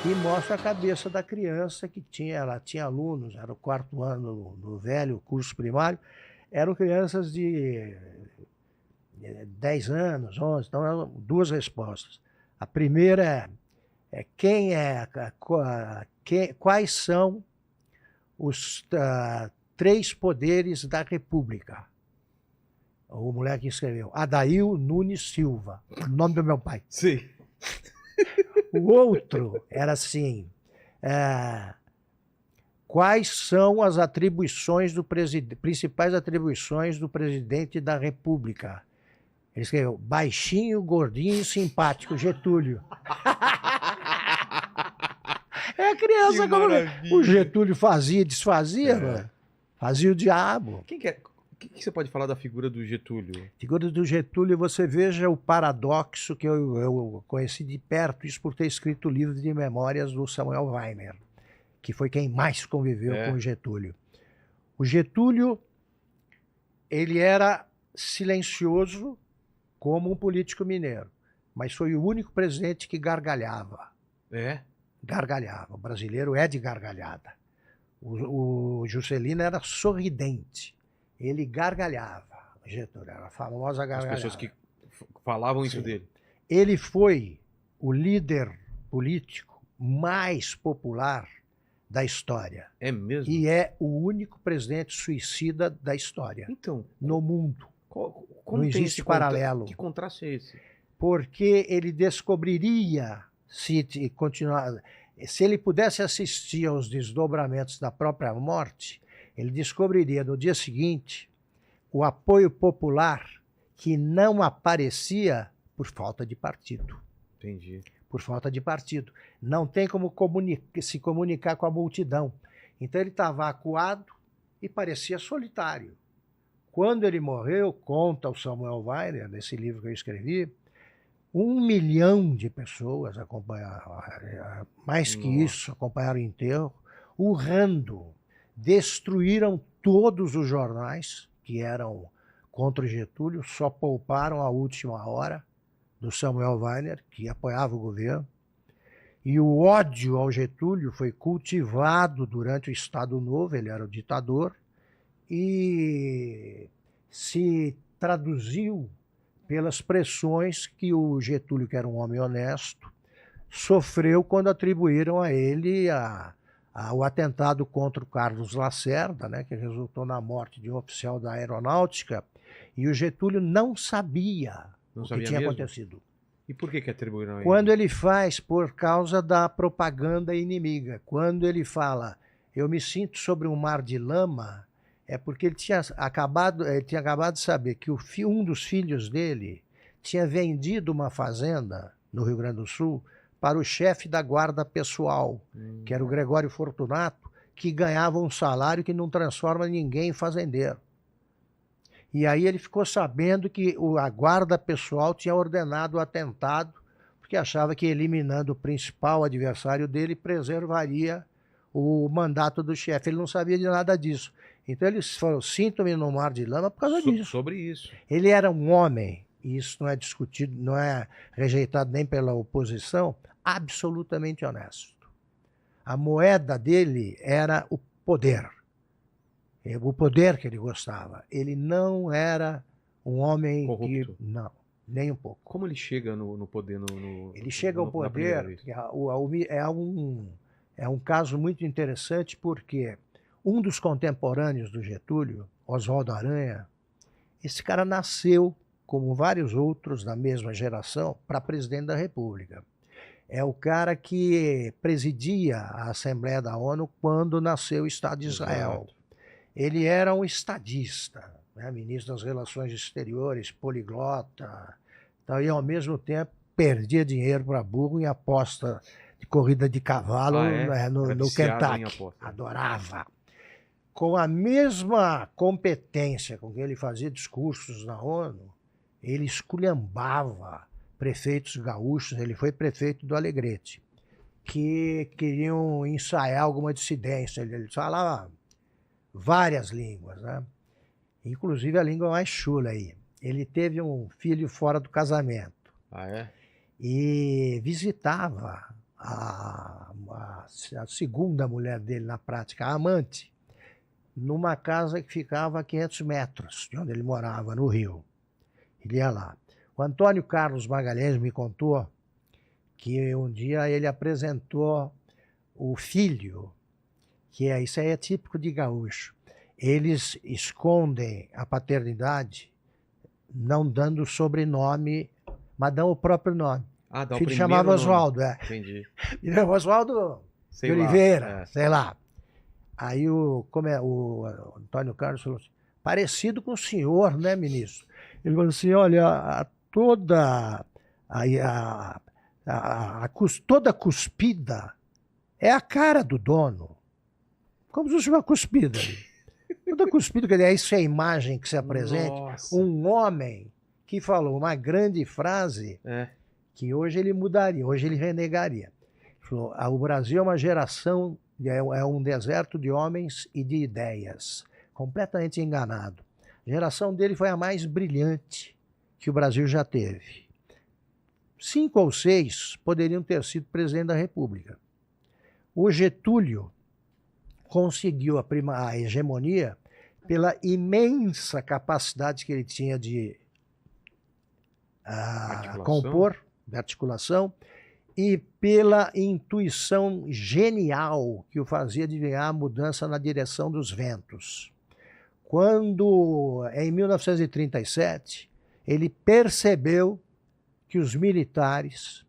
e mostra a cabeça da criança que tinha, ela tinha alunos, era o 4º ano do velho curso primário, eram crianças de 10 anos, 11, então eram 2 respostas. A primeira é quais são os 3 poderes da República? O moleque escreveu, Adail Nunes Silva, o nome do meu pai. Sim. O outro era assim, quais são as atribuições principais atribuições do presidente da República? Ele escreveu, baixinho, gordinho e simpático, Getúlio. É a criança como o Getúlio fazia e desfazia, né? Fazia o diabo. Quem que é? O que você pode falar da figura do Getúlio? Figura do Getúlio, você veja o paradoxo que eu conheci de perto, isso por ter escrito o livro de memórias do Samuel Weiner, que foi quem mais conviveu com o Getúlio. O Getúlio, ele era silencioso como um político mineiro, mas foi o único presidente que gargalhava. Gargalhava. O brasileiro é de gargalhada. O Juscelino era sorridente. Ele gargalhava. O Getúlio era a famosa gargalhada. As pessoas que falavam isso dele. Ele foi o líder político mais popular da história. É mesmo? E é o único presidente suicida da história. Então, no mundo. Como não existe paralelo. Que contraste é esse? Porque ele descobriria, se ele pudesse assistir aos desdobramentos da própria morte, ele descobriria no dia seguinte o apoio popular que não aparecia por falta de partido. Entendi. Por falta de partido. Não tem como se comunicar com a multidão. Então ele estava acuado e parecia solitário. Quando ele morreu, conta o Samuel Weiner, nesse livro que eu escrevi, 1 milhão de pessoas acompanharam, mais que isso, acompanharam o enterro, urrando. Destruíram todos os jornais que eram contra o Getúlio, só pouparam a última hora do Samuel Weiner, que apoiava o governo. E o ódio ao Getúlio foi cultivado durante o Estado Novo, ele era o ditador, e se traduziu pelas pressões que o Getúlio, que era um homem honesto, sofreu quando atribuíram a ele o atentado contra o Carlos Lacerda, né, que resultou na morte de um oficial da aeronáutica, e o Getúlio não sabia o que tinha acontecido. E por que atribuíram a ele? Quando ele faz por causa da propaganda inimiga, quando ele fala, eu me sinto sobre um mar de lama, é porque ele tinha acabado de saber que um dos filhos dele tinha vendido uma fazenda no Rio Grande do Sul para o chefe da guarda pessoal, que era o Gregório Fortunato, que ganhava um salário que não transforma ninguém em fazendeiro. E aí ele ficou sabendo que a guarda pessoal tinha ordenado o atentado, porque achava que eliminando o principal adversário dele preservaria o mandato do chefe. Ele não sabia de nada disso. Então eles falaram, sinto-me no mar de lama por causa disso. Sobre isso. Ele era um homem, e isso não é discutido, não é rejeitado nem pela oposição, absolutamente honesto. A moeda dele era o poder. O poder que ele gostava. Ele não era um homem corrupto. Não, nem um pouco. Como ele chega no poder? Ele chega ao poder, é um caso muito interessante porque um dos contemporâneos do Getúlio, Oswaldo Aranha, esse cara nasceu, como vários outros da mesma geração, para presidente da República. É o cara que presidia a Assembleia da ONU quando nasceu o Estado de Israel. Exato. Ele era um estadista, né, ministro das Relações Exteriores, poliglota, e ao mesmo tempo perdia dinheiro para burro em aposta de corrida de cavalo no Kentucky. Adorava. Com a mesma competência com que ele fazia discursos na ONU, ele esculhambava prefeitos gaúchos, ele foi prefeito do Alegrete, que queriam ensaiar alguma dissidência. Ele falava várias línguas, né? Inclusive a língua mais chula aí. Ele teve um filho fora do casamento. Ah, é? E visitava a segunda mulher dele na prática, a amante, numa casa que ficava a 500 metros de onde ele morava, no Rio. Ele ia lá. O Antônio Carlos Magalhães me contou que um dia ele apresentou o filho, isso aí é típico de gaúcho. Eles escondem a paternidade, não dando sobrenome, mas dão o próprio nome. Ah, dá o filho chamava Oswaldo, Entendi. Oswaldo de Oliveira, sei lá. Aí o Antônio Carlos falou assim, parecido com o senhor, né, ministro? Ele falou assim, olha, toda cuspida é a cara do dono. Como se fosse uma cuspida ali. Toda cuspida, quer dizer, isso é a imagem que se apresenta. Nossa. Um homem que falou uma grande frase que hoje ele mudaria, hoje ele renegaria. Ele falou, o Brasil é uma geração, é um deserto de homens e de ideias. Completamente enganado. A geração dele foi a mais brilhante que o Brasil já teve. 5 ou 6 poderiam ter sido presidente da República. O Getúlio conseguiu a hegemonia pela imensa capacidade que ele tinha de compor, de articulação, e pela intuição genial que o fazia adivinhar a mudança na direção dos ventos. Quando, em 1937, ele percebeu que os militares,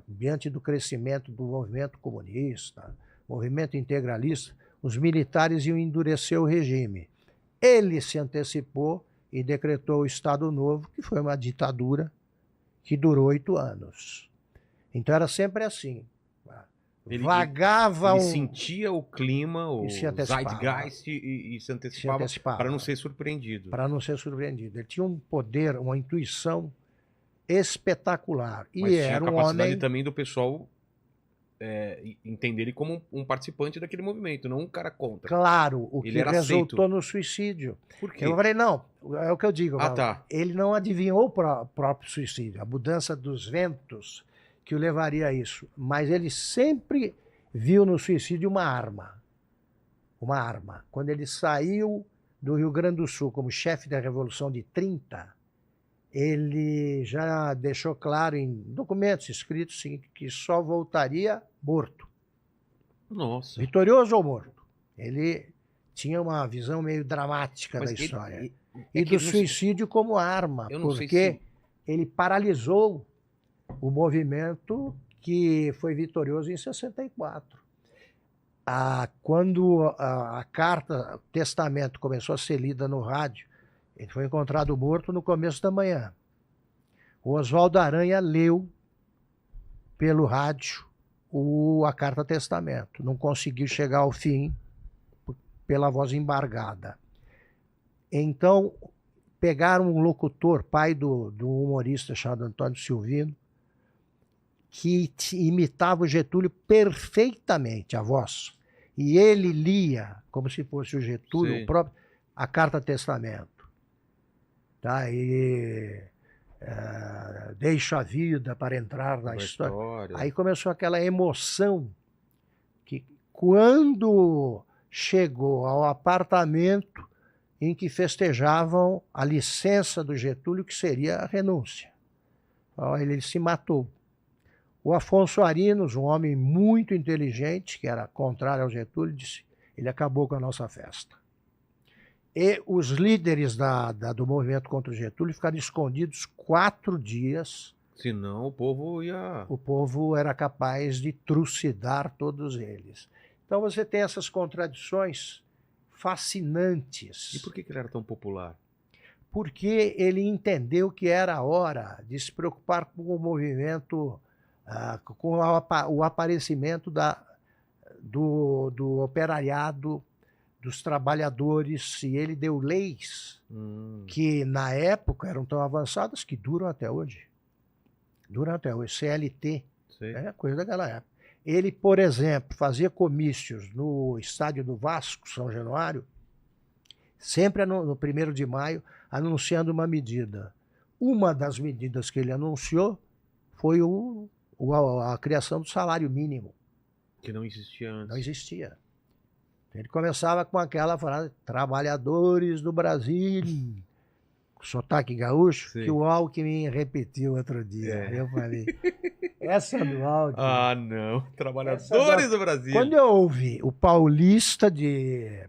diante do crescimento do movimento comunista, movimento integralista, os militares iam endurecer o regime. Ele se antecipou e decretou o Estado Novo, que foi uma ditadura que durou 8 anos. Então era sempre assim. Ele sentia o clima, o zeitgeist e se antecipava para não ser surpreendido. Para não ser surpreendido. Ele tinha um poder, uma intuição espetacular. Mas tinha a capacidade também do pessoal entender ele como um participante daquele movimento, não um cara contra. Claro, o que resultou no suicídio. Por quê? Eu falei, não, é o que eu digo. Tá. Ele não adivinhou o próprio suicídio, a mudança dos ventos que o levaria a isso. Mas ele sempre viu no suicídio uma arma. Uma arma. Quando ele saiu do Rio Grande do Sul como chefe da Revolução de 30, ele já deixou claro em documentos escritos que só voltaria morto. Nossa. Vitorioso ou morto. Ele tinha uma visão meio dramática da história. E do suicídio como arma, porque ele paralisou o movimento que foi vitorioso em 64. Quando a carta, o testamento começou a ser lida no rádio, ele foi encontrado morto no começo da manhã. O Oswaldo Aranha leu pelo rádio a carta testamento. Não conseguiu chegar ao fim pela voz embargada. Então, pegaram um locutor, pai do humorista chamado Antônio Silvino, que imitava o Getúlio perfeitamente, a voz. E ele lia, como se fosse o Getúlio, a carta testamento. Tá? E deixa a vida para entrar na história. Aí começou aquela emoção que, quando chegou ao apartamento em que festejavam a licença do Getúlio, que seria a renúncia, ele se matou. O Afonso Arinos, um homem muito inteligente, que era contrário ao Getúlio, disse: ele acabou com a nossa festa. E os líderes do movimento contra o Getúlio ficaram escondidos 4 dias. Senão o povo ia... O povo era capaz de trucidar todos eles. Então você tem essas contradições fascinantes. E por que ele era tão popular? Porque ele entendeu que era a hora de se preocupar com o movimento, com o aparecimento do operariado, dos trabalhadores, e ele deu leis que na época eram tão avançadas que duram até hoje. Duram até hoje. CLT, coisa daquela época. Ele, por exemplo, fazia comícios no estádio do Vasco, São Januário, sempre no 1º de maio, anunciando uma medida. Uma das medidas que ele anunciou foi o a criação do salário mínimo. Que não existia antes. Não existia. Ele começava com aquela frase, trabalhadores do Brasil, sotaque gaúcho, Sim. que o Alckmin repetiu outro dia. Eu falei, essa do Alckmin... Ah, não. Trabalhadores do Brasil. Quando eu ouvi o paulista de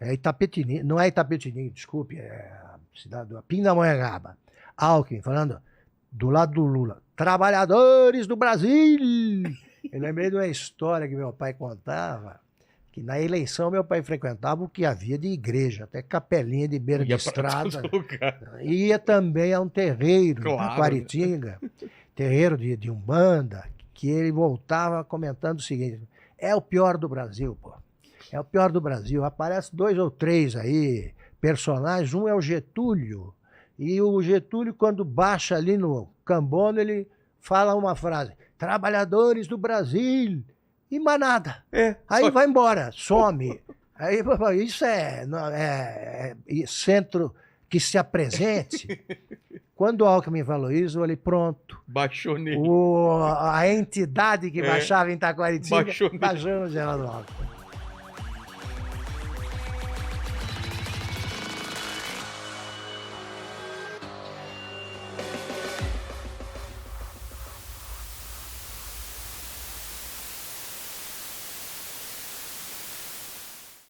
Itapetininga, não é Itapetininga, desculpe, é a cidade do Pindamonhangaba, Alckmin falando do lado do Lula, trabalhadores do Brasil. Eu lembrei de uma história que meu pai contava, que na eleição meu pai frequentava o que havia de igreja, até capelinha de beira de estrada. Ia também a um terreiro, em Taquaritinga, terreiro de Umbanda, que ele voltava comentando o seguinte, é o pior do Brasil, pô. É o pior do Brasil. Aparece 2 ou 3 aí, personagens, um é o Getúlio, e o Getúlio, quando baixa ali no Cambono, ele fala uma frase, trabalhadores do Brasil, e mais nada. Aí vai embora, some. Aí isso é centro que se apresente. Quando o Alckmin falou isso, eu falei, pronto. Baixou nele. A entidade que baixava em Taquaritinga baixou no Geraldo Alckmin.